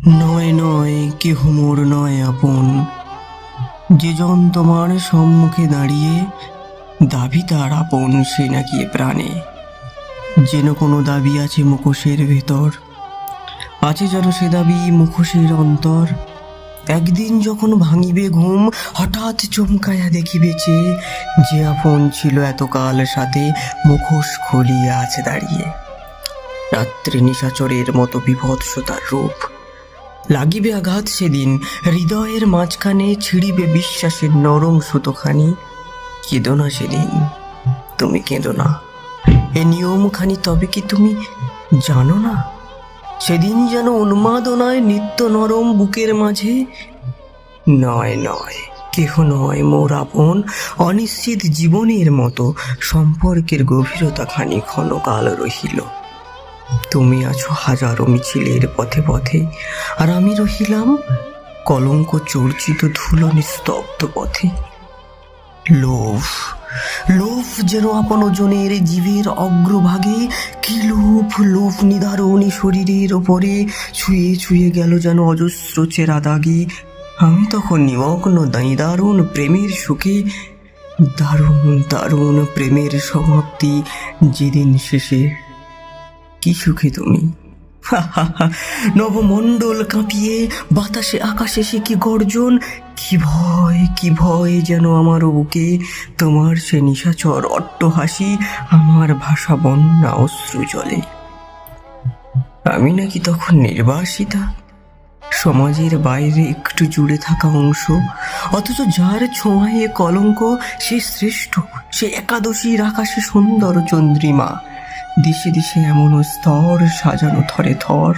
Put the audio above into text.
নয় নয় কেহ মোর নয় আপন, যেজন তোমার সম্মুখে দাঁড়িয়ে দাবি তার আপন সে নাকি এ প্রাণে। যেন কোনো দাবি আছে মুখোশের ভেতর, আছে যেন সে দাবি মুখোশের অন্তর। একদিন যখন ভাঙিবে ঘুম, হঠাৎ চমকায়া দেখিবে চেয়ে, যে আপন ছিল এতকাল সাথে মুখোশ খুলিয়ে আছে দাঁড়িয়ে। রাত্রে নিশাচরের মতো বিভৎসতার রূপ, লাগিবে আঘাত সেদিন হৃদয়ের মাঝখানে, ছিঁড়িবে বিশ্বাসের নরম সুতোখানি। কেঁদো না সেদিন, তুমি কেঁদো না, এ নিয়মখানি তবে কি তুমি জানো না? সেদিন যেন উন্মাদনায় নিত্য নরম বুকের মাঝে। নয় নয় কেহ নয় মোর আপন, অনিশ্চিত জীবনের মতো সম্পর্কের গভীরতা খানি ক্ষণকাল রহিল। তুমি আছো হাজারো মিছিলের পথে পথে, আর আমি রহিলাম কলঙ্ক চর্চিত ধুলো নিস্তব্ধ পথে। লোভ, লোভ যেন আপন ওজনের জীবের অগ্রভাগে, কি লোভ, লোভ নিদারুণ শরীরের ওপরে ছুঁয়ে ছুঁয়ে গেল যেন অজস্র চেরা দাগে। আমি তখন নিমগ্ন দারুণ প্রেমের সুখে, দারুণ দারুণ প্রেমের সমাপ্তি যেদিন শেষে। কি সুখে তুমি, নবমণ্ডল কাঁপিয়ে বাতাসে আকাশে সে কি গর্জন, কি ভয় যেন আমার বুকে। তোমার সে নিশাচর অট্টহাসি, আমার ভাষা বন্যা অশ্রু জলে। আমি নাকি তখন নির্বাসিতা, সমাজের বাইরে একটু জুড়ে থাকা অংশ, অথচ যার ছোঁয়ায় এ কলঙ্ক সে শ্রেষ্ঠ, সে একাদশীর আকাশে সুন্দর চন্দ্রিমা। দিশে দিশে এমন স্তর সাজানো থরে থর,